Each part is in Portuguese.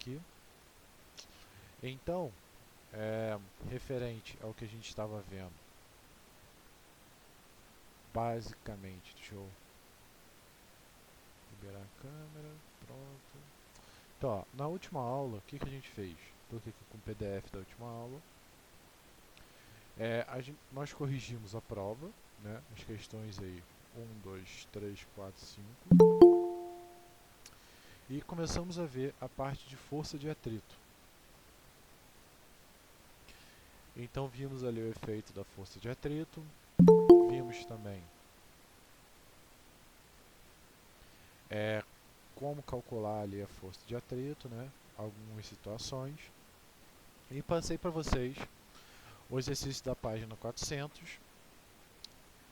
aqui. Então, referente ao que a gente estava vendo, basicamente, deixa eu liberar a câmera, pronto. Então, ó, na última aula, o que a gente fez? Estou aqui com o PDF da última aula. Nós corrigimos a prova, né? As questões aí 1, 2, 3, 4, 5. E começamos a ver a parte de força de atrito. Então vimos ali o efeito da força de atrito, vimos também como calcular ali a força de atrito, né? Algumas situações. E passei para vocês o exercício da página 400,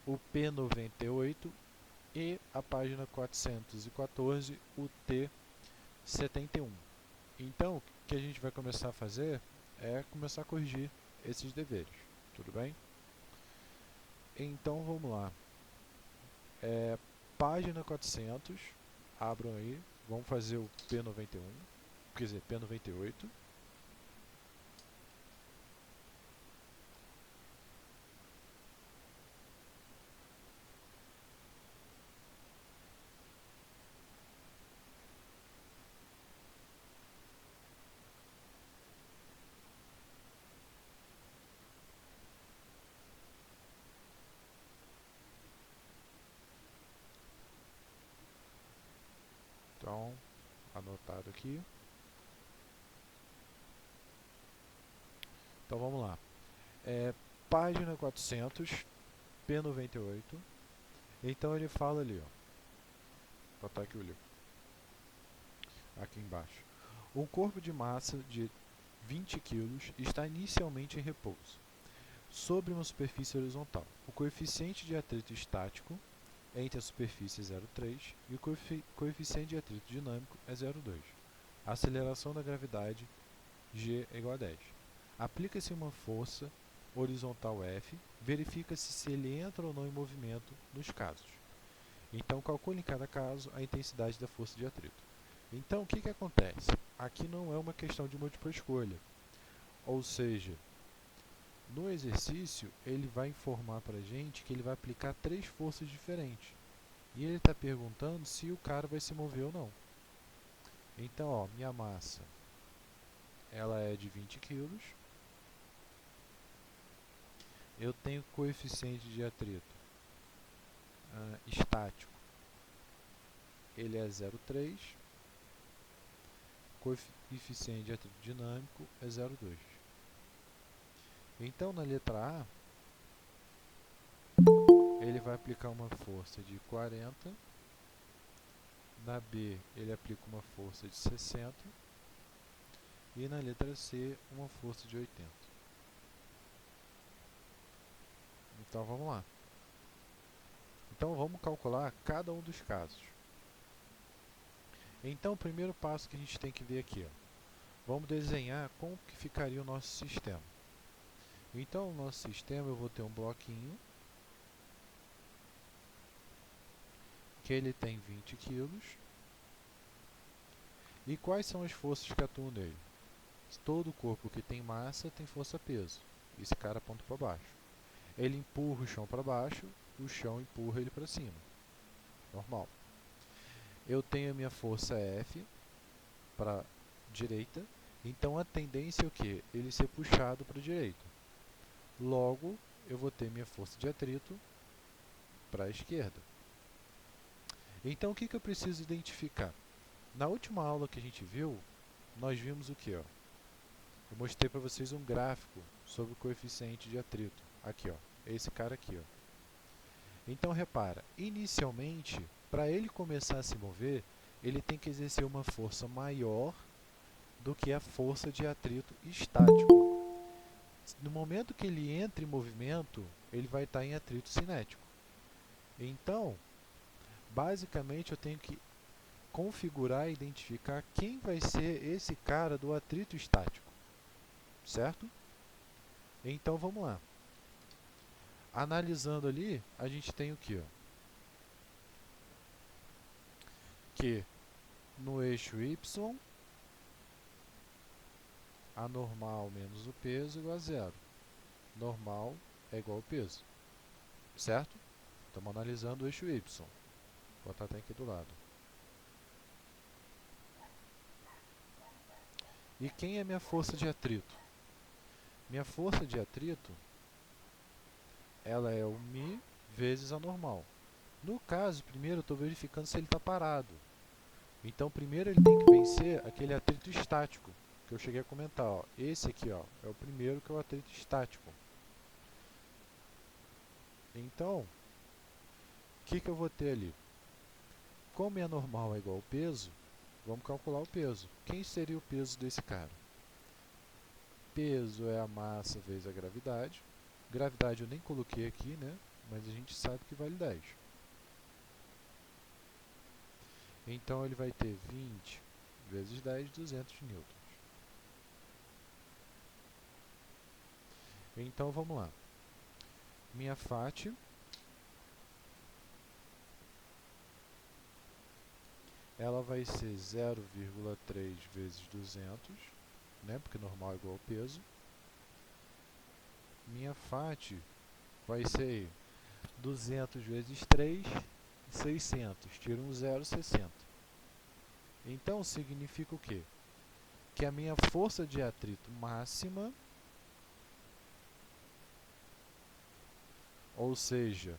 o P98 e a página 414, o T71. Então, o que a gente vai começar a fazer é começar a corrigir esses deveres, tudo bem? Então, vamos lá. Página 400, abram aí, vamos fazer o P91, quer dizer, P98. Então, anotado aqui. Então, vamos lá. Página 400, P98. Então, ele fala ali, ó. Vou botar aqui o livro. Aqui embaixo. Um corpo de massa de 20 kg está inicialmente em repouso, sobre uma superfície horizontal. O coeficiente de atrito estático entre a superfície é 0,3 e o coeficiente de atrito dinâmico é 0,2. A aceleração da gravidade G é igual a 10. Aplica-se uma força horizontal F, verifica-se se ele entra ou não em movimento nos casos. Então, calcule em cada caso a intensidade da força de atrito. Então, o que acontece? Aqui não é uma questão de múltipla escolha. Ou seja, no exercício, ele vai informar para a gente que ele vai aplicar 3 forças diferentes. E ele está perguntando se o cara vai se mover ou não. Então, ó, minha massa ela é de 20 kg. Eu tenho coeficiente de atrito estático, ele é 0,3. Coeficiente de atrito dinâmico é 0,2. Então, na letra A, ele vai aplicar uma força de 40. Na B, ele aplica uma força de 60. E na letra C, uma força de 80. Então, vamos lá. Então, vamos calcular cada um dos casos. Então, o primeiro passo que a gente tem que ver aqui, ó, vamos desenhar como que ficaria o nosso sistema. Então, o nosso sistema, eu vou ter um bloquinho, que ele tem 20 kg. E quais são as forças que atuam nele? Todo corpo que tem massa tem força-peso. Esse cara aponta para baixo. Ele empurra o chão para baixo, o chão empurra ele para cima. Normal. Eu tenho a minha força F para a direita, então a tendência é o quê? Ele ser puxado para a direita. Logo, eu vou ter minha força de atrito para a esquerda. Então, o que eu preciso identificar? Na última aula que a gente viu, nós vimos o que? Ó? Eu mostrei para vocês um gráfico sobre o coeficiente de atrito. Aqui, ó, esse cara aqui. Ó. Então, repara, inicialmente, para ele começar a se mover, ele tem que exercer uma força maior do que a força de atrito estático. No momento que ele entra em movimento, ele vai estar em atrito cinético. Então, basicamente, eu tenho que configurar e identificar quem vai ser esse cara do atrito estático. Certo? Então, vamos lá. Analisando ali, a gente tem o que? Que no eixo Y, a normal menos o peso igual a zero. Normal é igual ao peso. Certo? Estamos analisando o eixo Y. Vou botar até aqui do lado. E quem é minha força de atrito? Minha força de atrito, ela é o μ vezes a normal. No caso, primeiro eu estou verificando se ele está parado. Então, primeiro ele tem que vencer aquele atrito estático, que eu cheguei a comentar. Ó. Esse aqui ó, é o primeiro, que é o atrito estático. Então, o que eu vou ter ali? Como é normal é igual ao peso, vamos calcular o peso. Quem seria o peso desse cara? Peso é a massa vezes a gravidade. Gravidade eu nem coloquei aqui, né? Mas a gente sabe que vale 10. Então ele vai ter 20 vezes 10, 200 newtons. Então vamos lá. Minha FAT ela vai ser 0,3 vezes 200, né? Porque normal é igual ao peso. Minha FAT vai ser 200 vezes 3, 600. Tira um 0, 60. Então significa o quê? Que a minha força de atrito máxima, ou seja,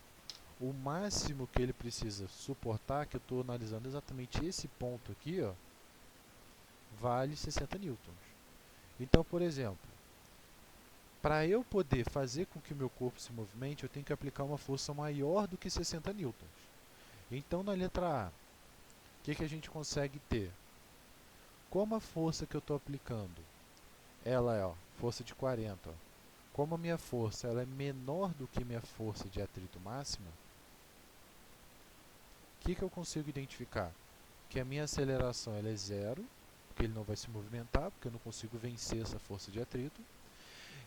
o máximo que ele precisa suportar, que eu estou analisando exatamente esse ponto aqui, ó, vale 60 newtons. Então, por exemplo, para eu poder fazer com que o meu corpo se movimente, eu tenho que aplicar uma força maior do que 60 newtons. Então, na letra A, o que a gente consegue ter? Como a força que eu estou aplicando, ela é força de 40, ó. Como a minha força ela é menor do que minha força de atrito máxima, o que eu consigo identificar? Que a minha aceleração ela é zero, porque ele não vai se movimentar, porque eu não consigo vencer essa força de atrito.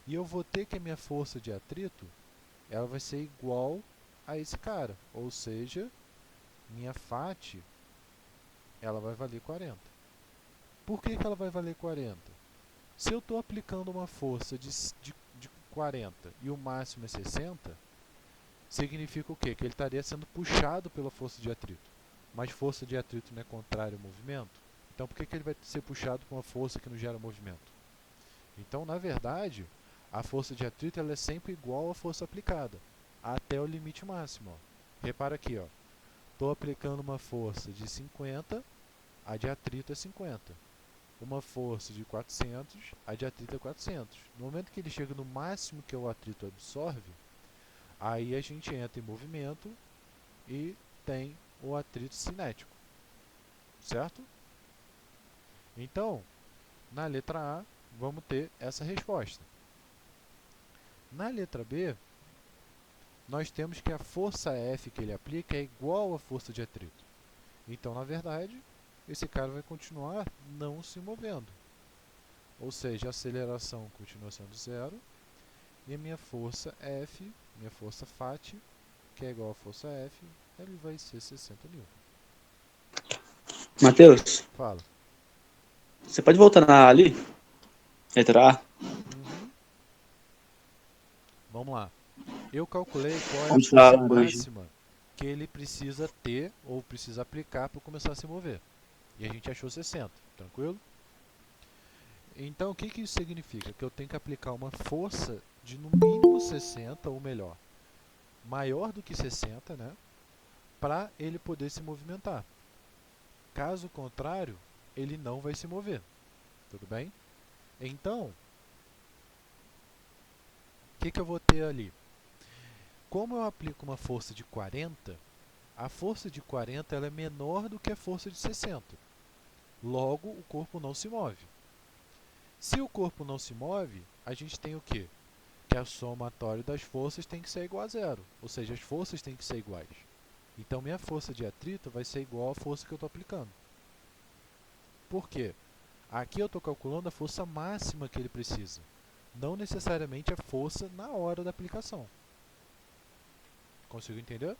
E eu vou ter que a minha força de atrito ela vai ser igual a esse cara, ou seja, minha FAT ela vai valer 40. Por que ela vai valer 40? Se eu estou aplicando uma força de 40 e o máximo é 60, significa o quê? Que ele estaria sendo puxado pela força de atrito. Mas força de atrito não é contrário ao movimento? Então por que ele vai ser puxado por uma força que não gera movimento? Então, na verdade, a força de atrito ela é sempre igual à força aplicada, até o limite máximo. Ó. Repara aqui, estou aplicando uma força de 50, a de atrito é 50. Uma força de 400, a de atrito é 400. No momento que ele chega no máximo que o atrito absorve, aí a gente entra em movimento e tem o atrito cinético, certo? Então, na letra A, vamos ter essa resposta. Na letra B, nós temos que a força F que ele aplica é igual à força de atrito. Então, na verdade, esse cara vai continuar não se movendo. Ou seja, a aceleração continua sendo zero e a minha força F, minha força FAT, que é igual à força F, ele vai ser 60 newton. Matheus, Fala. você pode voltar ali? Letra A? Vamos lá. Eu calculei qual é a Vamos tirar a força laranja. máxima que ele precisa ter ou precisa aplicar para começar a se mover. E a gente achou 60, tranquilo? Então, o que isso significa? Que eu tenho que aplicar uma força de no mínimo 60, ou melhor, maior do que 60, né? Para ele poder se movimentar. Caso contrário, ele não vai se mover. Tudo bem? Então, o que eu vou ter ali? Como eu aplico uma força de 40, a força de 40 ela é menor do que a força de 60. Logo, o corpo não se move. Se o corpo não se move, a gente tem o quê? Que a somatória das forças tem que ser igual a zero. Ou seja, as forças têm que ser iguais. Então, minha força de atrito vai ser igual à força que eu estou aplicando. Por quê? Aqui eu estou calculando a força máxima que ele precisa. Não necessariamente a força na hora da aplicação. Consigo entender?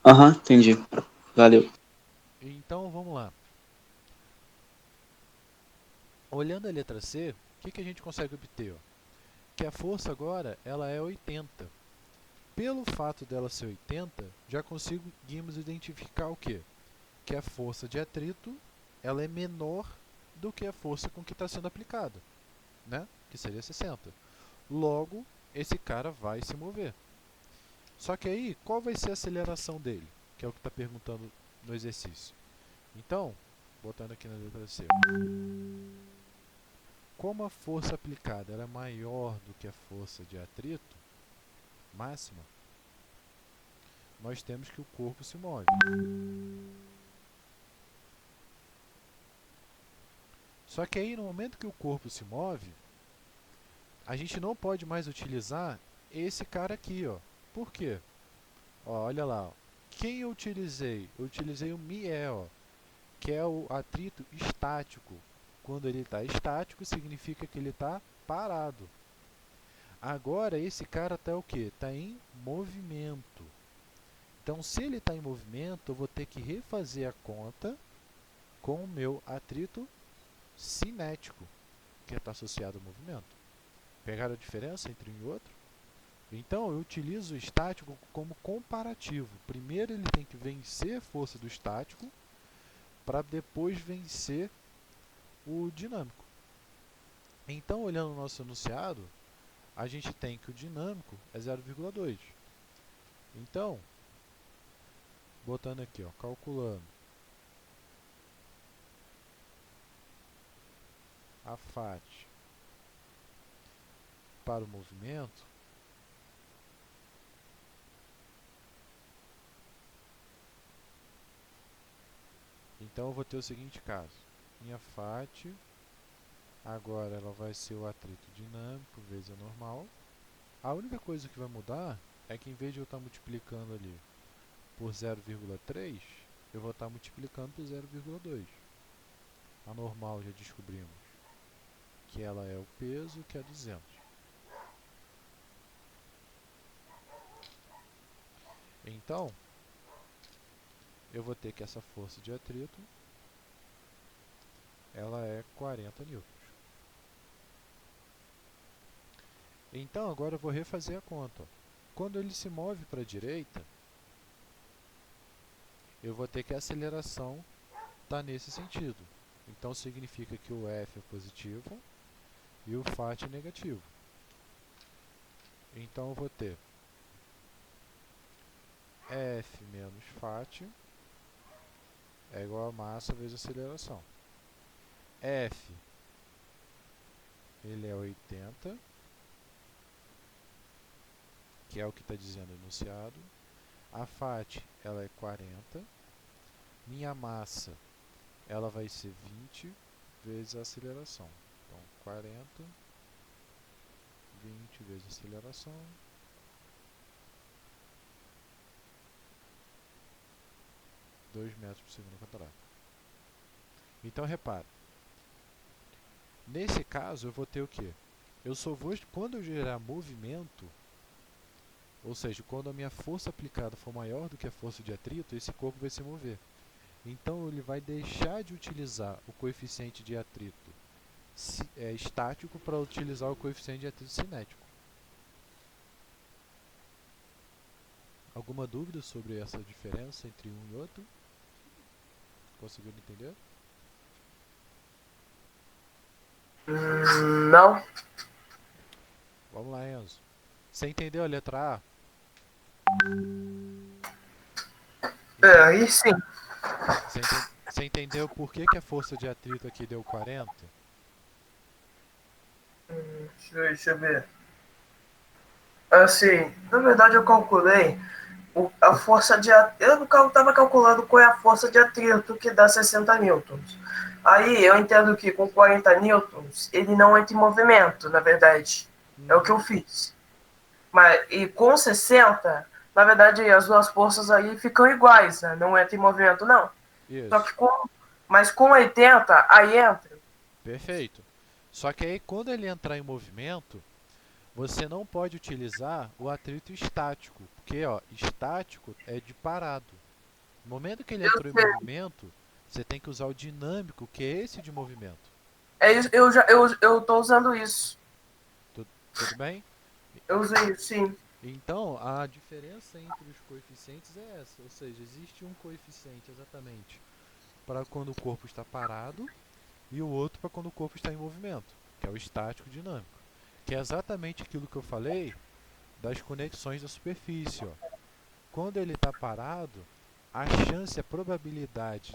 Aham, entendi. Valeu. Então, vamos lá. Olhando a letra C, o que a gente consegue obter? Ó? Que a força agora ela é 80. Pelo fato dela ser 80, já conseguimos identificar o quê? Que a força de atrito ela é menor do que a força com que está sendo aplicada, né? Que seria 60. Logo, esse cara vai se mover. Só que aí, qual vai ser a aceleração dele? Que é o que está perguntando no exercício. Então, botando aqui na letra C. Como a força aplicada era maior do que a força de atrito máxima, nós temos que o corpo se move. Só que aí, no momento que o corpo se move, a gente não pode mais utilizar esse cara aqui, ó. Por quê? Ó, olha lá, ó. Quem eu utilizei? Eu utilizei o MIE, ó, que é o atrito estático. Quando ele está estático, significa que ele está parado. Agora, esse cara está o quê? Está em movimento. Então, se ele está em movimento, eu vou ter que refazer a conta com o meu atrito cinético, que está associado ao movimento. Pegaram a diferença entre um e outro? Então, eu utilizo o estático como comparativo. Primeiro ele tem que vencer a força do estático para depois vencer o dinâmico. Então, olhando o nosso enunciado, a gente tem que o dinâmico é 0,2. Então, botando aqui, ó, calculando a FAT para o movimento, então eu vou ter o seguinte caso. Minha FAT, agora ela vai ser o atrito dinâmico vezes a normal. A única coisa que vai mudar é que em vez de eu estar multiplicando ali por 0,3, eu vou estar multiplicando por 0,2. A normal já descobrimos que ela é o peso, que é 200. Então, eu vou ter que essa força de atrito ela é 40 newtons. Então, agora eu vou refazer a conta. Quando ele se move para a direita, eu vou ter que a aceleração está nesse sentido. Então, significa que o F é positivo e o FAT é negativo. Então, eu vou ter F menos FAT é igual a massa vezes a aceleração. F, ele é 80, que é o que está dizendo o enunciado. A FAT, ela é 40. Minha massa, ela vai ser 20 vezes a aceleração. Então, 40, 20 vezes a aceleração. 2 metros por segundo quadrado. Então, repara. Nesse caso, eu vou ter o quê? Eu só vou, quando eu gerar movimento, ou seja, quando a minha força aplicada for maior do que a força de atrito, esse corpo vai se mover. Então, ele vai deixar de utilizar o coeficiente de atrito estático para utilizar o coeficiente de atrito cinético. Alguma dúvida sobre essa diferença entre um e outro? Conseguiram entender? Não. Vamos lá, Enzo. Você entendeu a letra A? Então, Aí sim. você entendeu por que a força de atrito aqui deu 40? Deixa eu ver. Assim, na verdade eu calculei a força de atrito. Eu estava calculando qual é a força de atrito que dá 60 newtons. Aí eu entendo que com 40 newtons ele não entra em movimento, na verdade. É o que eu fiz. Mas, e com 60, na verdade as duas forças aí ficam iguais, né? Não entra em movimento, não. Só Isso. que mas com 80, aí entra. Perfeito. Só que aí, quando ele entrar em movimento, você não pode utilizar o atrito estático, porque ó, estático é de parado. No momento que ele Eu entrou em sei. movimento, você tem que usar o dinâmico, que é esse de movimento. É isso, eu tô usando isso. Tudo bem? Eu usei isso, sim. Então, a diferença entre os coeficientes é essa, ou seja, existe um coeficiente exatamente para quando o corpo está parado e o outro para quando o corpo está em movimento, que é o estático dinâmico, que é exatamente aquilo que eu falei das conexões da superfície. Ó. Quando ele está parado, a chance, a probabilidade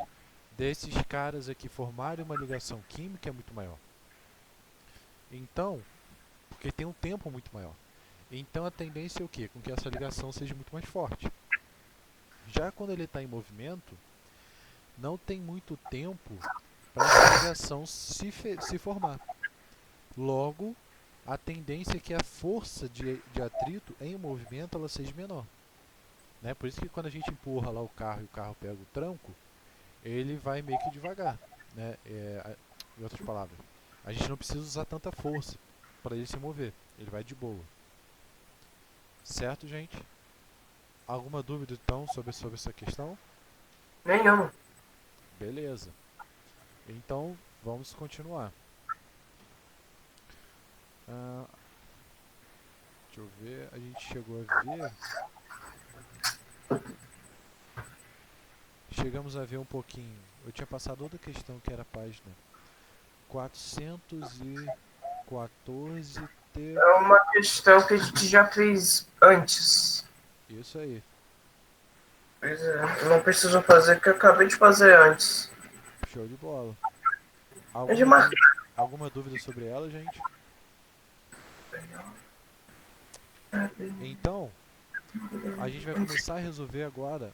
desses caras aqui formarem uma ligação química é muito maior. Então, porque tem um tempo muito maior. Então a tendência é o quê? Com que essa ligação seja muito mais forte. Já quando ele está em movimento, não tem muito tempo para essa ligação se formar. Logo, a tendência é que a força de atrito em movimento ela seja menor. Né? Por isso que quando a gente empurra lá o carro e o carro pega o tranco, ele vai meio que devagar. Né? Em outras palavras, a gente não precisa usar tanta força para ele se mover. Ele vai de boa. Certo, gente? Alguma dúvida então sobre essa questão? Nenhum. Beleza. Então vamos continuar. Ah, deixa eu ver. A gente chegou a ver. Chegamos a ver um pouquinho. Eu tinha passado outra questão que era a página 414 T. É uma questão que a gente já fez antes. Isso aí. Pois é, eu não preciso fazer, que eu acabei de fazer antes. Show de bola. É de Alguma, marcar. alguma dúvida sobre ela, gente? Então, a gente vai começar a resolver agora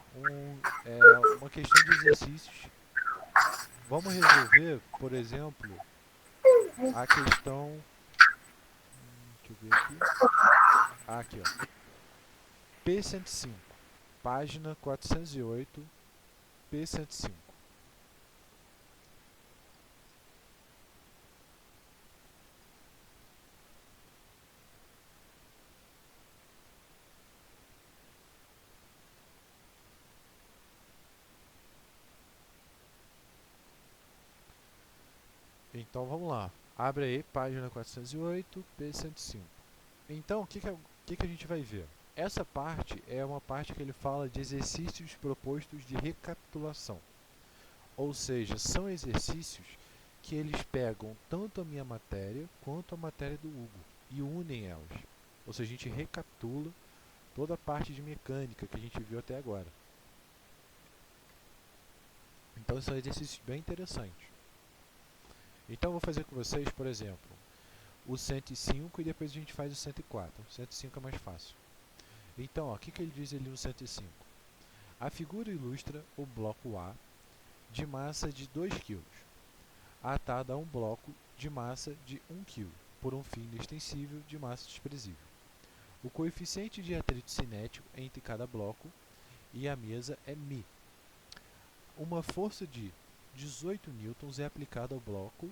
uma questão de exercícios. Vamos resolver, por exemplo, a questão. Deixa eu ver aqui. Aqui, ó. P105, página 408, P105. Então vamos lá. Abre aí, página 408, P105. Então, o que a gente vai ver? Essa parte é uma parte que ele fala de exercícios propostos de recapitulação. Ou seja, são exercícios que eles pegam tanto a minha matéria quanto a matéria do Hugo e unem elas. Ou seja, a gente recapitula toda a parte de mecânica que a gente viu até agora. Então são exercícios bem interessantes. Então eu vou fazer com vocês, por exemplo, o 105 e depois a gente faz o 104. O 105 é mais fácil. Então, o que ele diz ali no 105? A figura ilustra o bloco A de massa de 2 kg, atado a um bloco de massa de 1 kg, por um fio inextensível de massa desprezível. O coeficiente de atrito cinético entre cada bloco e a mesa é μ. Uma força de 18 newtons é aplicada ao bloco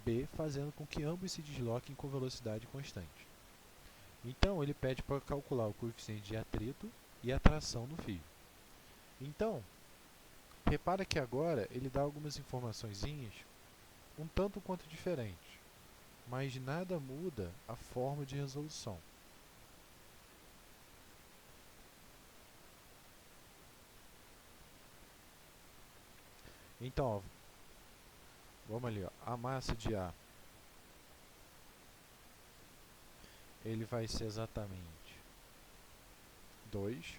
B, fazendo com que ambos se desloquem com velocidade constante. Então, ele pede para calcular o coeficiente de atrito e a tração no fio. Então, repara que agora ele dá algumas informaçõezinhas um tanto quanto diferentes, mas nada muda a forma de resolução. Então, ó, vamos ali, ó, a massa de A ele vai ser exatamente 2,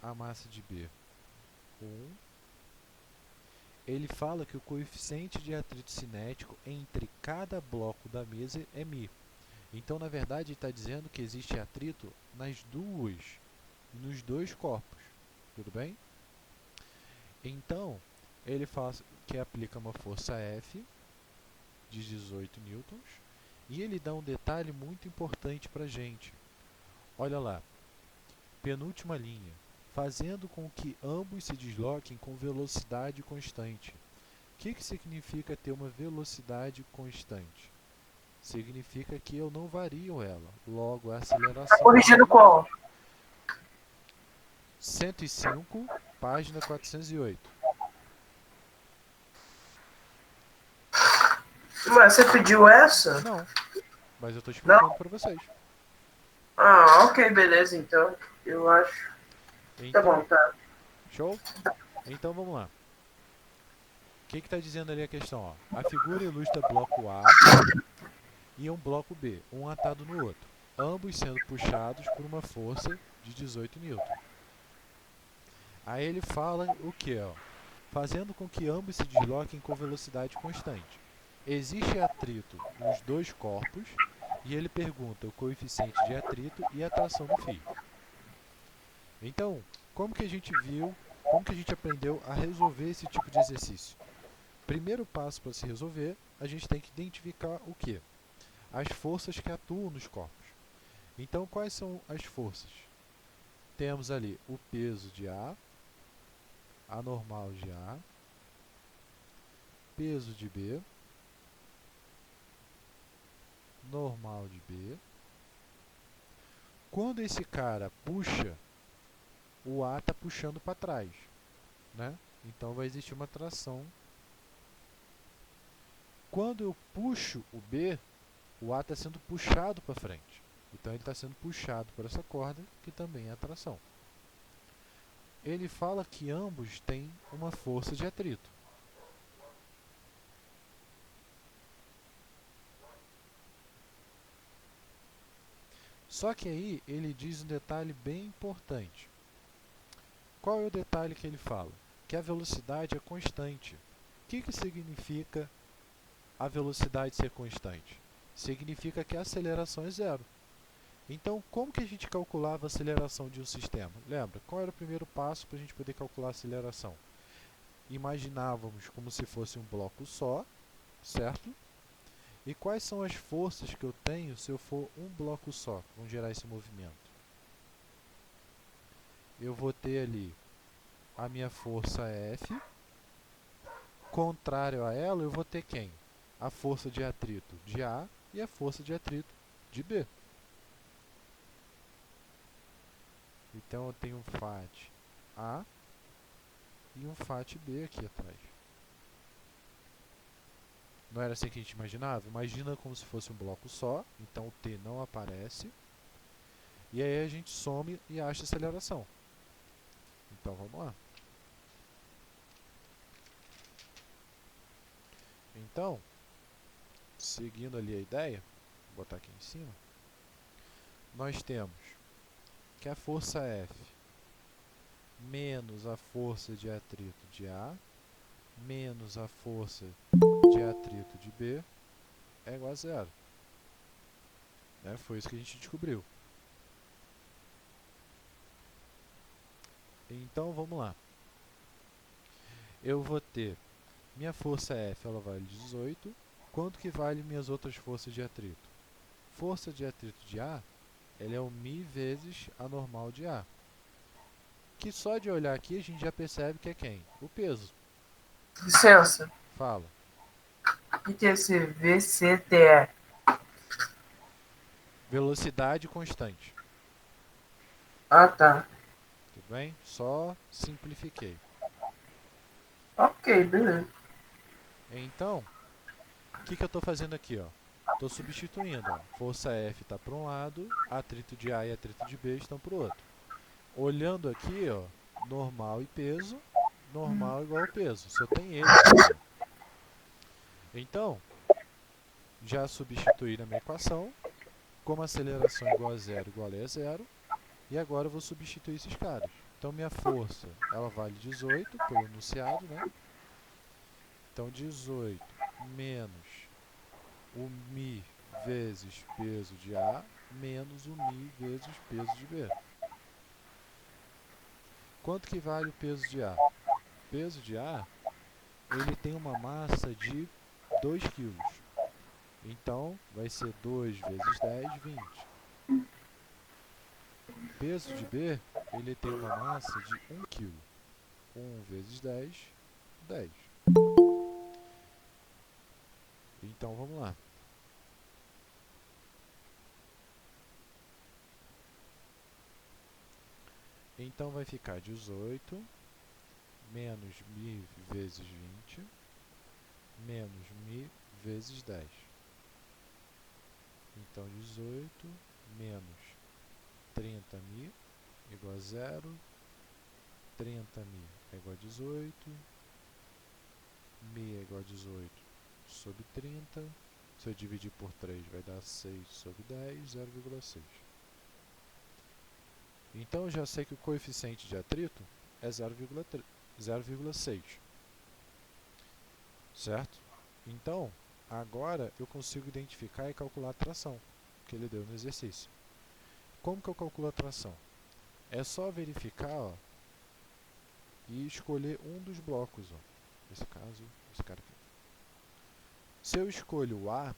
a massa de B 1. Ele fala que o coeficiente de atrito cinético entre cada bloco da mesa é μ. Então, na verdade, ele está dizendo que existe atrito nos dois corpos. Tudo bem? Então, ele fala que aplica uma força F de 18 newtons e ele dá um detalhe muito importante para a gente. Olha lá, penúltima linha, fazendo com que ambos se desloquem com velocidade constante. O que significa ter uma velocidade constante? Significa que eu não vario ela. Logo, a aceleração... Corrigido qual? 105, página 408. Mas você pediu essa? Não, mas eu tô Não? explicando para vocês. Ah, ok, beleza, então. Eu acho. Tá bom, Então, tá. show? Então vamos lá. O que está dizendo ali a questão? Ó? A figura ilustra bloco A e um bloco B, um atado no outro, ambos sendo puxados por uma força de 18 newtons. Aí ele fala o que? Fazendo com que ambos se desloquem com velocidade constante. Existe atrito nos dois corpos e ele pergunta o coeficiente de atrito e atração no fio. Então, como que a gente viu, como que a gente aprendeu a resolver esse tipo de exercício? Primeiro passo para se resolver, a gente tem que identificar o quê? As forças que atuam nos corpos. Então, quais são as forças? Temos ali o peso de A normal de A, peso de B, normal de B. Quando esse cara puxa, o A está puxando para trás, né? Então vai existir uma tração. Quando eu puxo o B, o A está sendo puxado para frente. Então ele está sendo puxado por essa corda, que também é atração. Ele fala que ambos têm uma força de atrito. Só que aí ele diz um detalhe bem importante. Qual é o detalhe que ele fala? Que a velocidade é constante. O que significa a velocidade ser constante? Significa que a aceleração é zero. Então, como que a gente calculava a aceleração de um sistema? Lembra? Qual era o primeiro passo para a gente poder calcular a aceleração? Imaginávamos como se fosse um bloco só, certo? E quais são as forças que eu tenho se eu for um bloco só, que vão gerar esse movimento? Eu vou ter ali a minha força F, contrário a ela eu vou ter quem? A força de atrito de A e a força de atrito de B. Então eu tenho um FAT A e um FAT B aqui atrás. Não era assim que a gente imaginava? Imagina como se fosse um bloco só, então o T não aparece. E aí a gente some e acha a aceleração. Então vamos lá. Então, seguindo ali a ideia, vou botar aqui em cima, nós temos que a força F menos a força de atrito de A menos a força de atrito de B é igual a zero. Foi isso que a gente descobriu. Então vamos lá. Eu vou ter minha força F, ela vale 18. Quanto que vale minhas outras forças de atrito? Força de atrito de A, ela é o μ vezes a normal de A. Que só de olhar aqui a gente já percebe que é quem? O peso. Licença. Fala. O que é esse VCTE? Velocidade constante. Ah, tá. Tudo bem? Só simplifiquei. Ok, beleza. Então, o que eu estou fazendo aqui? Estou substituindo. Força F está para um lado, atrito de A e atrito de B estão para o outro. Olhando aqui, normal e peso, normal igual ao peso. Só tem eles aqui. Então, já substituí na minha equação, como aceleração igual a zero, igual a zero, e agora eu vou substituir esses caras. Então, minha força, ela vale 18 pelo enunciado, né? Então, 18 menos o μ vezes peso de A menos o μ vezes peso de B. Quanto que vale o peso de A? O peso de A, ele tem uma massa de 2 kg. Então, vai ser 2 vezes 10, 20. Peso de B, ele tem uma massa de 1 kg. 1 vezes 10, 10. Então, vamos lá. Então, vai ficar 18 menos μ vezes 20 menos μ vezes 10. Então 18 menos 30.000 igual a 0. 30.000 é igual a 18. 1.000 é igual a 18 sobre 30. Se eu dividir por 3 vai dar 6 sobre 10, 0,6. Então eu já sei que o coeficiente de atrito é 0,6. Certo? Então, agora eu consigo identificar e calcular a tração que ele deu no exercício. Como que eu calculo a tração? É só verificar, ó, e escolher um dos blocos. Ó. Nesse caso, esse cara aqui. Se eu escolho o A,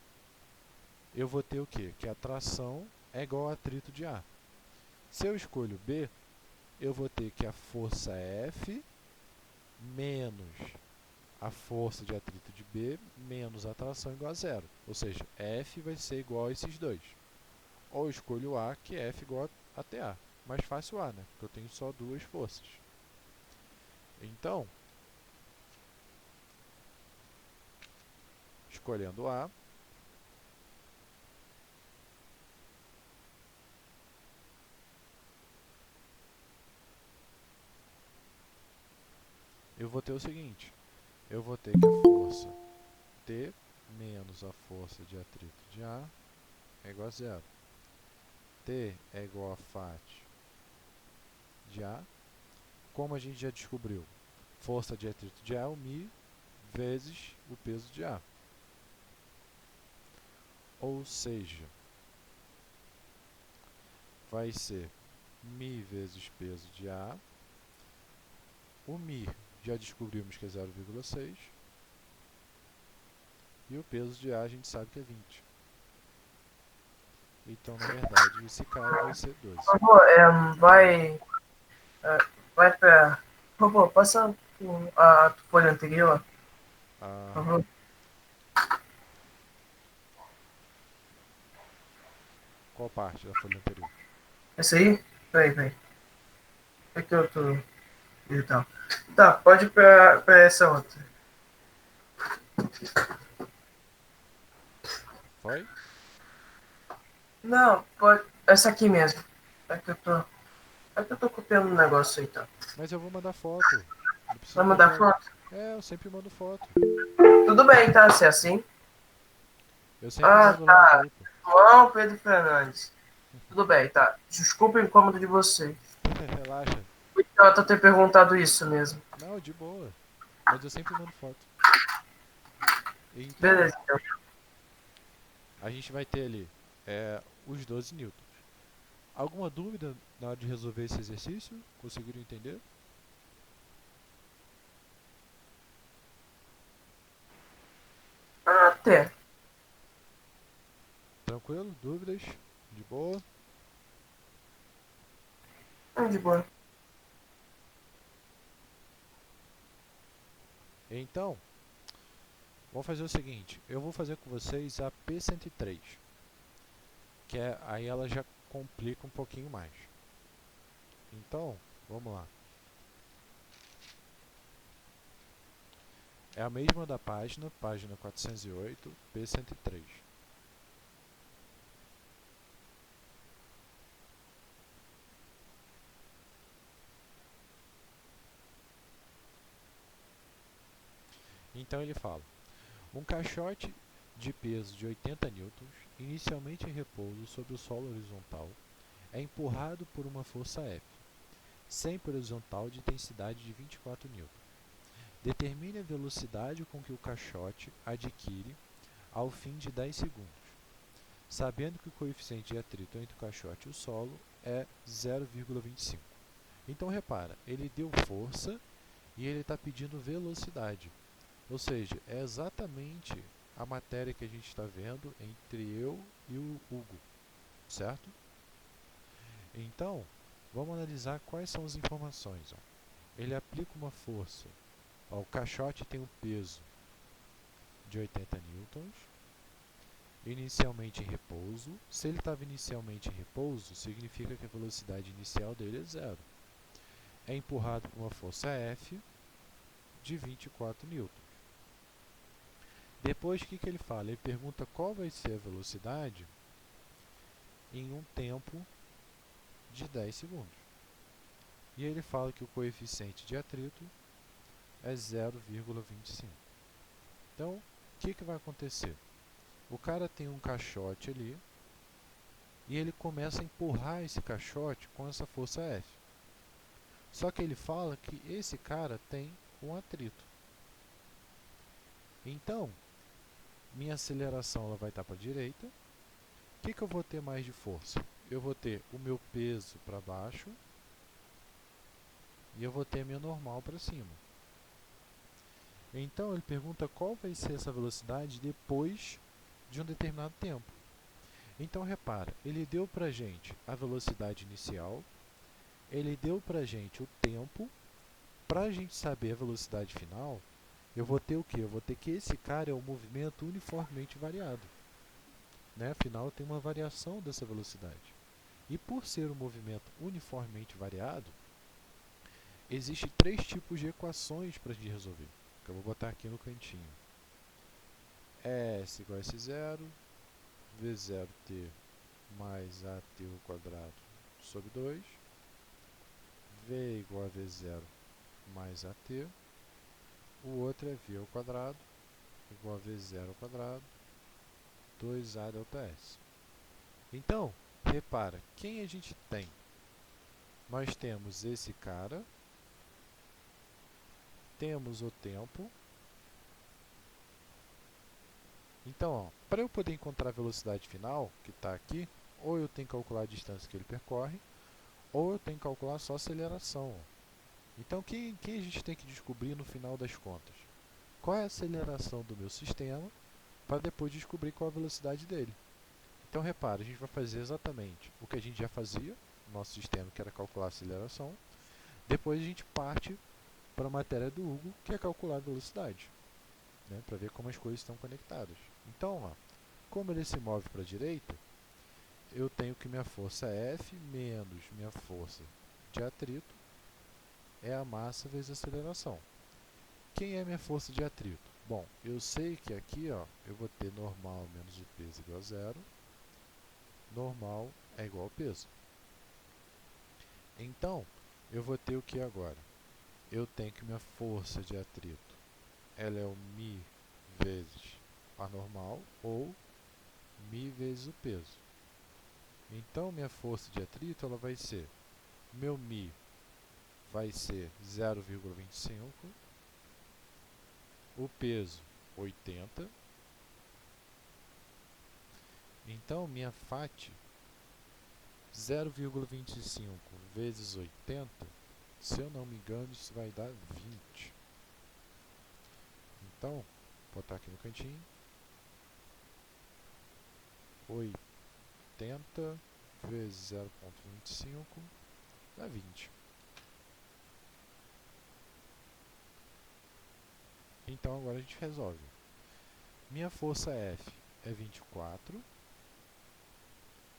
eu vou ter o quê? Que a tração é igual ao atrito de A. Se eu escolho B, eu vou ter que a força F menos a força de atrito de B menos a tração igual a 0. Ou seja, F vai ser igual a esses dois. Ou eu escolho A, que é F igual a TA. Mais fácil A, né? Porque eu tenho só duas forças. Então, escolhendo A, eu vou ter o seguinte. Eu vou ter que a força T menos a força de atrito de A é igual a 0. T é igual a FAT de A. Como a gente já descobriu, força de atrito de A é o μ vezes o peso de A. Ou seja, vai ser μ vezes peso de A. O μ já descobrimos que é 0,6. E o peso de A a gente sabe que é 20. Então, na verdade, esse cara vai ser 12. Por favor, vai pra. Por favor, passa a folha anterior, por Ah, favor. qual parte da folha anterior? Essa aí? Peraí. É que eu tô. Então. Tá, pode ir pra essa outra. Foi? Não, pode. Essa aqui mesmo. É que eu tô. É que eu tô copiando um negócio aí, tá? Mas eu vou mandar foto. Não precisa Vai mandar mandar foto. foto? É, eu sempre mando foto. Tudo bem, tá? Se é assim. Eu sempre Ah, mando lá no tá. grupo. João Pedro Fernandes. Tudo bem, tá. Desculpa o incômodo de você. Relaxa. Eu tô ter perguntado isso mesmo. Não, de boa. Mas eu sempre mando foto. Então, Beleza, então. a gente vai ter ali os 12 newtons. Alguma dúvida na hora de resolver esse exercício? Conseguiram entender? Até. Tranquilo? Dúvidas? De boa? De boa. Então, vamos fazer o seguinte. Eu vou fazer com vocês a P103. Que aí ela já complica um pouquinho mais. Então, vamos lá. É a mesma da página 408, P103. Então ele fala: um caixote de peso de 80 newtons, inicialmente em repouso sobre o solo horizontal, é empurrado por uma força F, sempre horizontal de intensidade de 24 newtons. Determine a velocidade com que o caixote adquire ao fim de 10 segundos, sabendo que o coeficiente de atrito entre o caixote e o solo é 0,25. Então repara, ele deu força e ele está pedindo velocidade. Ou seja, é exatamente a matéria que a gente está vendo entre eu e o Hugo, certo? Então, vamos analisar quais são as informações. Ó. Ele aplica uma força. Ó, o caixote tem um peso de 80 newtons, inicialmente em repouso. Se ele estava inicialmente em repouso, significa que a velocidade inicial dele é 0. É empurrado por uma força F de 24 newtons. Depois, o que ele fala? Ele pergunta qual vai ser a velocidade em um tempo de 10 segundos. E ele fala que o coeficiente de atrito é 0,25. Então, o que vai acontecer? O cara tem um caixote ali e ele começa a empurrar esse caixote com essa força F. Só que ele fala que esse cara tem um atrito. Então, minha aceleração ela vai estar para a direita. O que eu vou ter mais de força? Eu vou ter o meu peso para baixo e eu vou ter a minha normal para cima. Então ele pergunta qual vai ser essa velocidade depois de um determinado tempo. Então repara, ele deu para a gente a velocidade inicial, ele deu para a gente o tempo. Para a gente saber a velocidade final, eu vou ter o quê? Eu vou ter que esse cara é um movimento uniformemente variado. Né? Afinal, tem uma variação dessa velocidade. E por ser um movimento uniformemente variado, existem 3 tipos de equações para a gente resolver, que eu vou botar aqui no cantinho. S igual a S0, V0t mais AT ao quadrado sobre 2, V igual a V0 mais AT, o outro é V ao quadrado igual a V0 ao quadrado, 2A delta S. Então, repara, quem a gente tem? Nós temos esse cara, temos o tempo. Então, para eu poder encontrar a velocidade final, que está aqui, ou eu tenho que calcular a distância que ele percorre, ou eu tenho que calcular só a aceleração. Então, quem a gente tem que descobrir no final das contas? Qual é a aceleração do meu sistema, para depois descobrir qual a velocidade dele. Então, repara, a gente vai fazer exatamente o que a gente já fazia no nosso sistema, que era calcular a aceleração. Depois a gente parte para a matéria do Hugo, que é calcular a velocidade, né, para ver como as coisas estão conectadas. Então, ó, como ele se move para a direita, eu tenho que minha força F menos minha força de atrito é a massa vezes a aceleração. Quem é minha força de atrito? Bom, eu sei que aqui ó, eu vou ter normal menos o peso igual a zero. Normal é igual ao peso. Então, eu vou ter o que agora? Eu tenho que minha força de atrito ela é o μ vezes a normal ou μ vezes o peso. Então, minha força de atrito ela vai ser, meu μ vai ser 0,25, o peso 80. Então, minha FAT 0,25 vezes 80, se eu não me engano, isso vai dar 20. Então, vou botar aqui no cantinho, 80 vezes 0,25 dá 20. Então, agora a gente resolve. Minha força F é 24,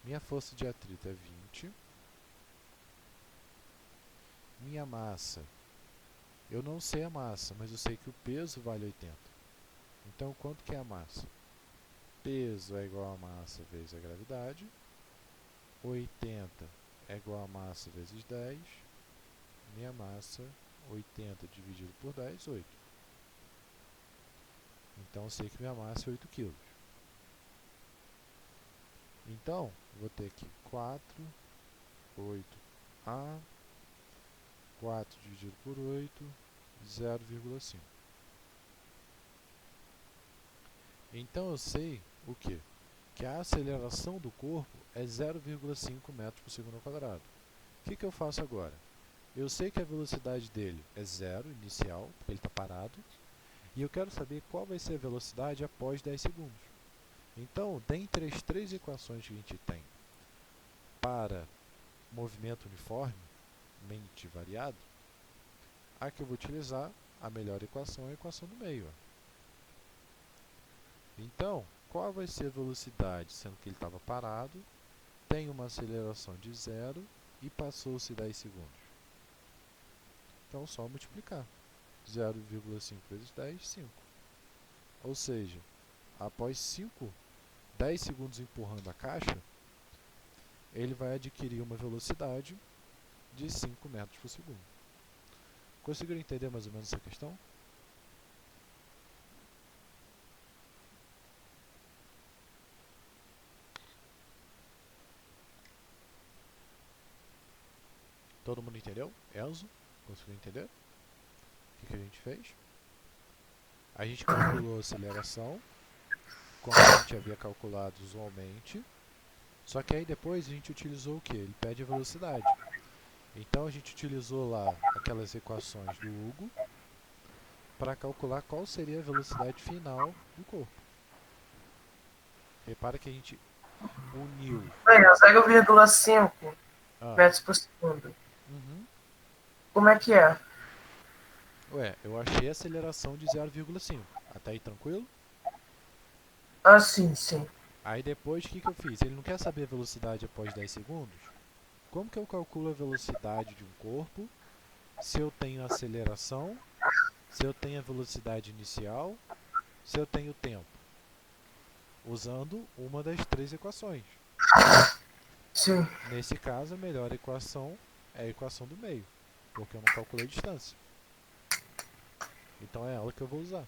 minha força de atrito é 20, minha massa, eu não sei a massa, mas eu sei que o peso vale 80. Então, quanto que é a massa? Peso é igual a massa vezes a gravidade, 80 é igual a massa vezes 10, minha massa, 80 dividido por 10, 8. Então, eu sei que minha massa é 8 kg. Então, vou ter aqui 4, 8A, 4 dividido por 8, 0,5. Então, eu sei o quê? Que a aceleração do corpo é 0,5 metros por segundo ao quadrado. O que eu faço agora? Eu sei que a velocidade dele é zero inicial, porque ele está parado, e eu quero saber qual vai ser a velocidade após 10 segundos. Então, dentre as 3 equações que a gente tem para movimento uniformemente variado, a que eu vou utilizar, a melhor equação é a equação do meio. Então, qual vai ser a velocidade, sendo que ele estava parado, tem uma aceleração de zero e passou-se 10 segundos? Então, só multiplicar. 0,5 vezes 10, 5. Ou seja, após 10 segundos empurrando a caixa, ele vai adquirir uma velocidade de 5 metros por segundo. Conseguiram entender mais ou menos essa questão? Todo mundo entendeu? Enzo, conseguiu entender? O que a gente fez? A gente calculou a aceleração, como a gente havia calculado usualmente, só que aí depois a gente utilizou o que? Ele pede a velocidade. Então a gente utilizou lá aquelas equações do Hugo para calcular qual seria a velocidade final do corpo. Repara que a gente uniu. Aí, 0,5 Ah, metros por segundo. uhum. Como é que é? Ué, eu achei a aceleração de 0,5. Até aí tranquilo? Ah, sim, sim. Aí depois o que eu fiz? Ele não quer saber a velocidade após 10 segundos? Como que eu calculo a velocidade de um corpo se eu tenho a aceleração, se eu tenho a velocidade inicial, se eu tenho tempo? Usando uma das 3 equações. Sim. Nesse caso, a melhor equação é a equação do meio, porque eu não calculei a distância. Então é ela que eu vou usar.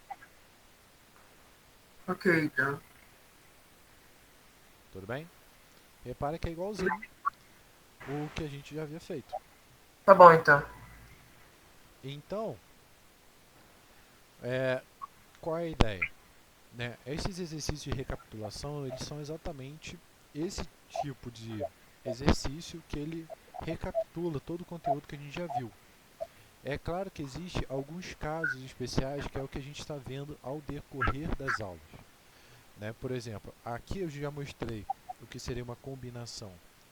Ok, então. Tudo bem? Repara que é igualzinho o que a gente já havia feito. Tá bom, então. Então, qual é a ideia? Né? Esses exercícios de recapitulação, eles são exatamente esse tipo de exercício que ele recapitula todo o conteúdo que a gente já viu. É claro que existe alguns casos especiais que é o que a gente está vendo ao decorrer das aulas. Né? Por exemplo, aqui eu já mostrei o que seria uma combinação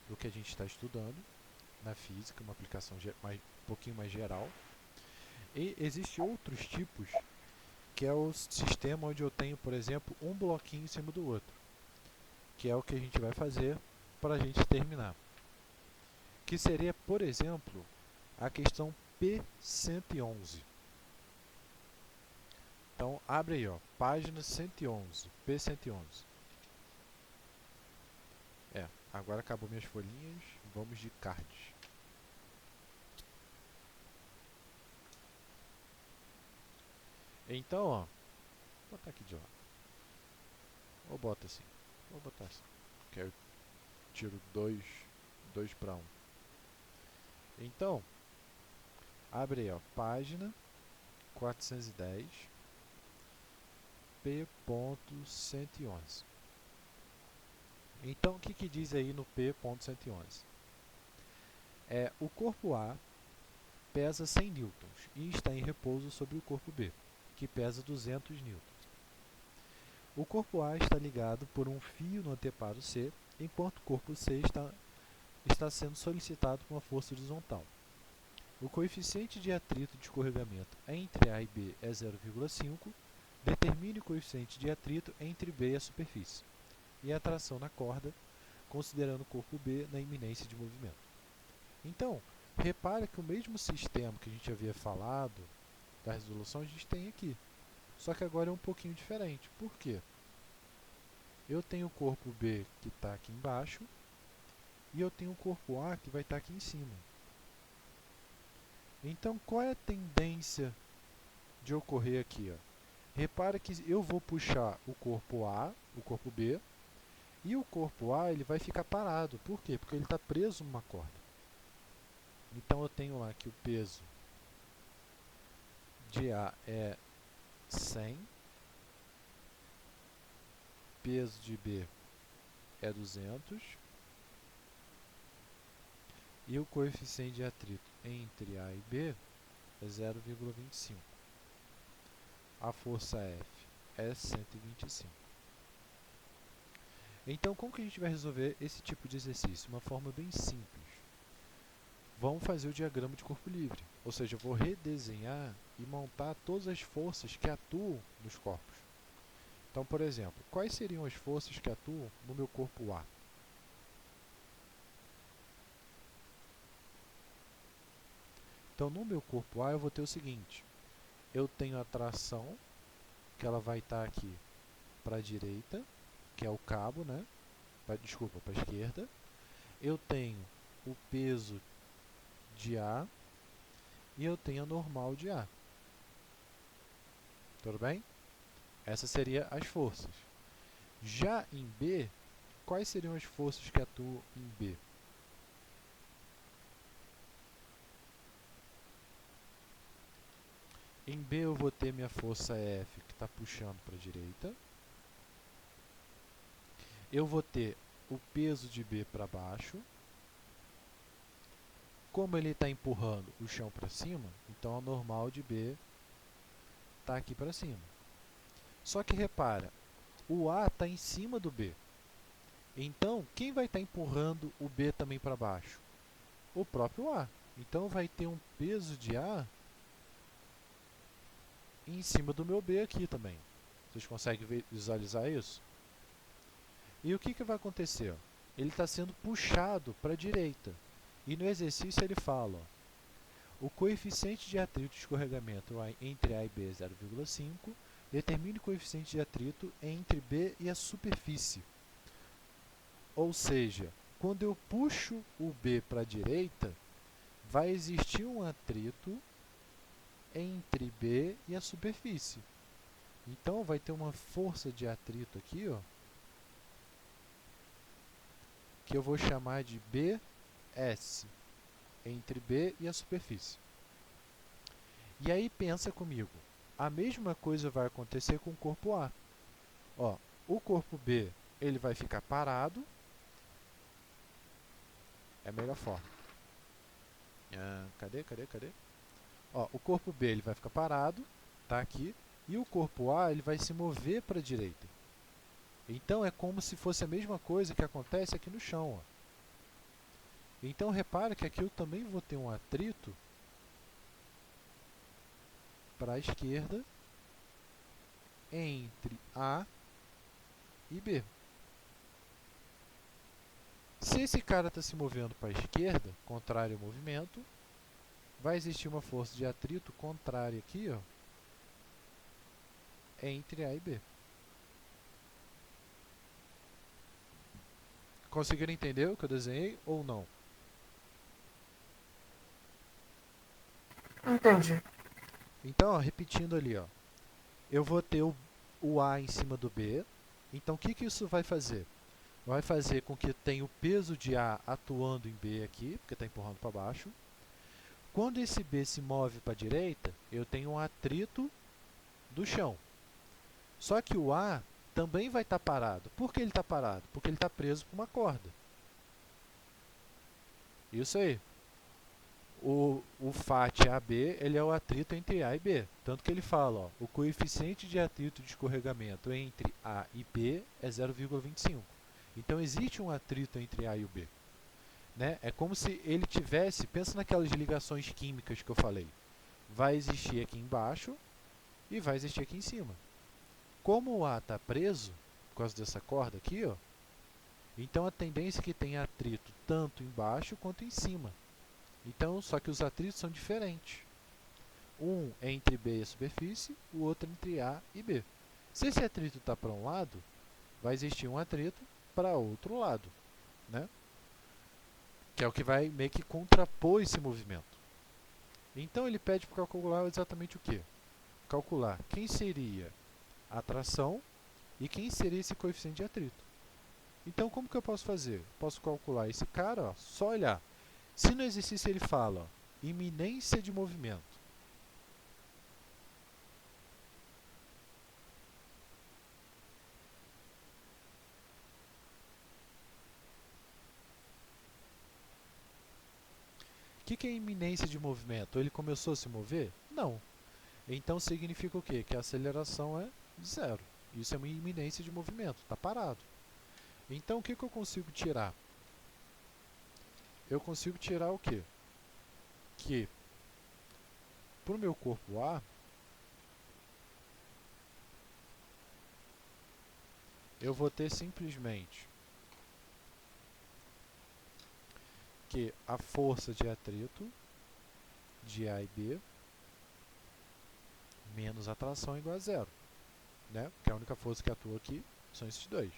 do que a gente está estudando na física, uma aplicação um pouquinho mais geral. E existem outros tipos, que é o sistema onde eu tenho, por exemplo, um bloquinho em cima do outro, que é o que a gente vai fazer para a gente terminar. Que seria, por exemplo, a questão P111. Então, abre aí, ó, página 111, P111. Agora acabou minhas folhinhas, vamos de cards. Então, ó, vou botar aqui de lado. Ou bota assim, vou botar assim, que aí eu tiro 2 para 1. Então, abre aí, ó, página 410, P.111. Então, o que diz aí no P.111? O corpo A pesa 100 newtons e está em repouso sobre o corpo B, que pesa 200 newtons. O corpo A está ligado por um fio no anteparo C, enquanto o corpo C está sendo solicitado por uma força horizontal. O coeficiente de atrito de escorregamento entre A e B é 0,5. Determine o coeficiente de atrito entre B e a superfície. E a tração na corda, considerando o corpo B na iminência de movimento. Então, repara que o mesmo sistema que a gente havia falado da resolução a gente tem aqui. Só que agora é um pouquinho diferente. Por quê? Eu tenho o corpo B que está aqui embaixo e eu tenho o corpo A que vai estar aqui em cima. Então, qual é a tendência de ocorrer aqui? Ó? Repara que eu vou puxar o corpo A, o corpo B, e o corpo A ele vai ficar parado. Por quê? Porque ele está preso numa corda. Então, eu tenho lá que o peso de A é 100, peso de B é 200, e o coeficiente de atrito entre A e B é 0,25. A força F é 125. Então, como que a gente vai resolver esse tipo de exercício? Uma forma bem simples. Vamos fazer o diagrama de corpo livre, ou seja, eu vou redesenhar e montar todas as forças que atuam nos corpos. Então, por exemplo, quais seriam as forças que atuam no meu corpo A? Então, no meu corpo A, eu vou ter o seguinte: eu tenho a tração que ela vai estar aqui para a direita, que é o cabo, né? Desculpa, para a esquerda. Eu tenho o peso de A e eu tenho a normal de A. Tudo bem? Essas seriam as forças. Já em B, quais seriam as forças que atuam em B? Em B eu vou ter minha força F que está puxando para a direita. Eu vou ter o peso de B para baixo. Como ele está empurrando o chão para cima, então a normal de B está aqui para cima. Só que repara, o A está em cima do B. Então, quem vai estar empurrando o B também para baixo? O próprio A. Então, vai ter um peso de A em cima do meu B aqui também. Vocês conseguem visualizar isso? E o que vai acontecer? Ele está sendo puxado para a direita. E no exercício ele fala, ó, o coeficiente de atrito de escorregamento entre A e B é 0,5. Determine o coeficiente de atrito entre B e a superfície. Ou seja, quando eu puxo o B para a direita, vai existir um atrito entre B e a superfície. Então, vai ter uma força de atrito aqui, ó, que eu vou chamar de BS, entre B e a superfície. E aí, pensa comigo, a mesma coisa vai acontecer com o corpo A. Ó, o corpo B ele vai ficar parado, é a melhor forma. Cadê? Ó, o corpo B ele vai ficar parado, tá aqui, e o corpo A ele vai se mover para a direita. Então é como se fosse a mesma coisa que acontece aqui no chão. Ó. Então repara que aqui eu também vou ter um atrito para a esquerda entre A e B. Se esse cara está se movendo para a esquerda, contrário ao movimento, vai existir uma força de atrito contrária aqui, ó, entre A e B. Conseguiram entender o que eu desenhei ou não? Entendi. Então, ó, repetindo ali, ó, eu vou ter o A em cima do B. Então, o que isso vai fazer? Vai fazer com que eu tenha o peso de A atuando em B aqui, porque está empurrando para baixo. Quando esse B se move para a direita, eu tenho um atrito do chão. Só que o A também vai estar parado. Por que ele está parado? Porque ele está preso por uma corda. Isso aí. O FAT AB ele é o atrito entre A e B. Tanto que ele fala, ó, o coeficiente de atrito de escorregamento entre A e B é 0,25. Então existe um atrito entre A e o B. Né? É como se ele tivesse, pensa naquelas ligações químicas que eu falei. Vai existir aqui embaixo e vai existir aqui em cima. Como o A está preso, por causa dessa corda aqui, ó, então a tendência é que tenha atrito tanto embaixo quanto em cima. Então, só que os atritos são diferentes. Um é entre B e a superfície, o outro é entre A e B. Se esse atrito está para um lado, vai existir um atrito para outro lado, né? Que é o que vai meio que contrapor esse movimento. Então ele pede para calcular exatamente o quê? Calcular quem seria a tração e quem seria esse coeficiente de atrito. Então como que eu posso fazer? Posso calcular esse cara, ó, só olhar. Se no exercício ele fala, ó, iminência de movimento, o que é iminência de movimento? Ele começou a se mover? Não. Então significa o quê? Que a aceleração é zero. Isso é uma iminência de movimento, está parado. Então o que eu consigo tirar? Eu consigo tirar o quê? Que para o meu corpo A, eu vou ter simplesmente que a força de atrito de A e B menos a tração é igual a zero. né? Porque a única força que atua aqui são esses dois.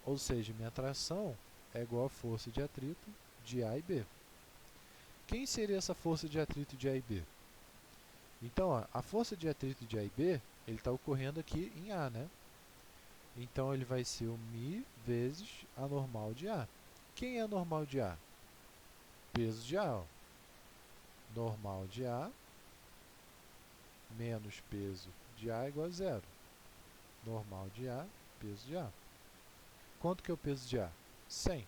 Ou seja, minha tração é igual à força de atrito de A e B. Quem seria essa força de atrito de A e B? Então, ó, a força de atrito de A e B, ele está ocorrendo aqui em A, né? Então, ele vai ser o μ vezes a normal de A. Quem é a normal de A? Peso de A. Ó. Normal de A menos peso de A igual a zero. Normal de A, peso de A. Quanto que é o peso de A? 100.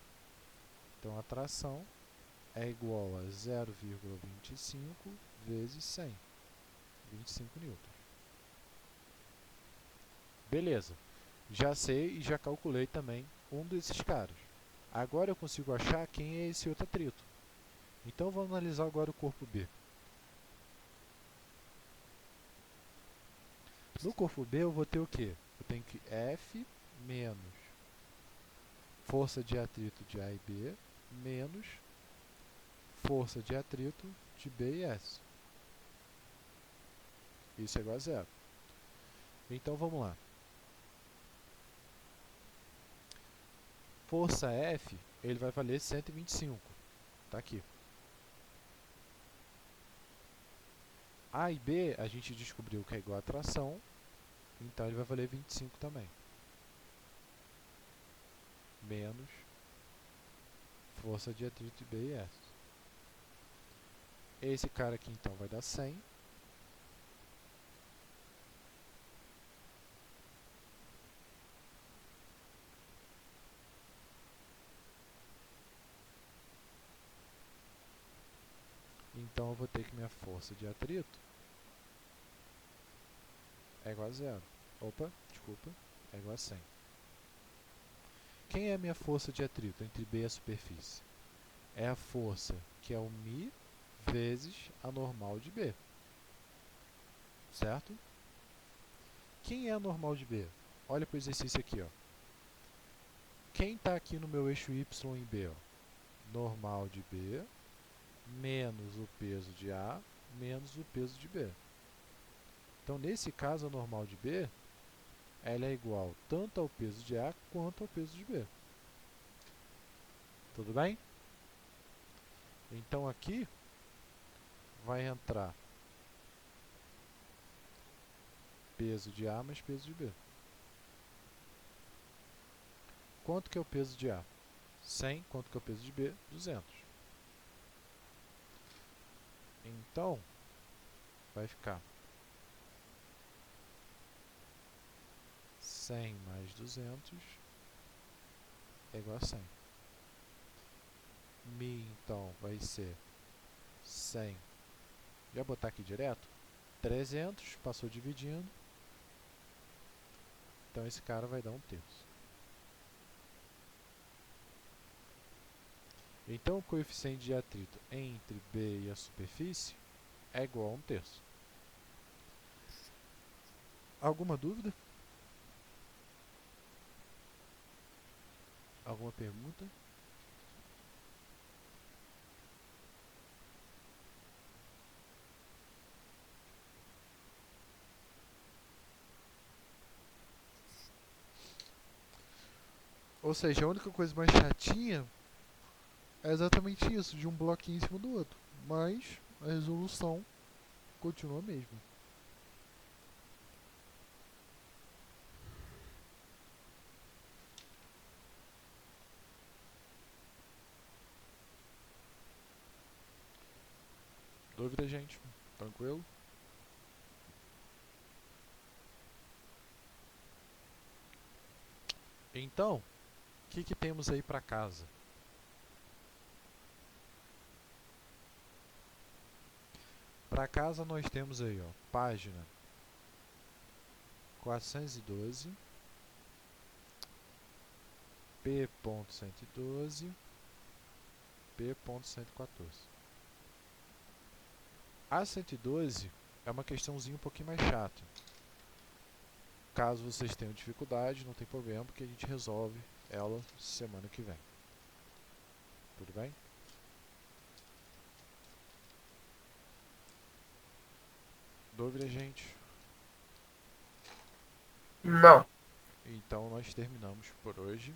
Então, a tração é igual a 0,25 vezes 100. 25 newtons. Beleza. Já sei e já calculei também um desses caras. Agora eu consigo achar quem é esse outro atrito. Então vamos analisar agora o corpo B. No corpo B eu vou ter o quê? Eu tenho que F menos força de atrito de A e B menos força de atrito de B e S. Isso é igual a zero. Então vamos lá. Força F, ele vai valer 125. Está aqui. A e B, a gente descobriu que é igual a tração, então ele vai valer 25 também. Menos força de atrito de B e S. Esse cara aqui, então, vai dar 100. Então, eu vou ter que minha força de atrito é igual a zero. Opa, desculpa, é igual a 100. Quem é a minha força de atrito entre B e a superfície? É a força que é o μ vezes a normal de B. Certo? Quem é a normal de B? Olha para o exercício aqui. Ó. Quem está aqui no meu eixo Y em B? Ó? Normal de B menos o peso de A menos o peso de B. Então, nesse caso, a normal de B ela é igual tanto ao peso de A quanto ao peso de B. Tudo bem? Então, aqui vai entrar peso de A mais peso de B. Quanto que é o peso de A? 100. Quanto que é o peso de B? 200. Então, vai ficar 100 mais 200 é igual a 100. Mi, então, vai ser 100. Já botar aqui direto? 300, passou dividindo. Então, esse cara vai dar 1/3. Então, o coeficiente de atrito entre B e a superfície é igual a 1/3. Alguma dúvida? Alguma pergunta? Ou seja, a única coisa mais chatinha é exatamente isso, de um bloquinho em cima do outro. Mas a resolução continua a mesma. Dúvida, gente? Tranquilo? Então, o que temos aí para casa? Para casa nós temos aí, ó, página 412, P.112, P.114. A 112 é uma questãozinha um pouquinho mais chata. Caso vocês tenham dificuldade, não tem problema, porque a gente resolve ela semana que vem. Tudo bem? Dúvida, gente? Não. Então nós terminamos por hoje.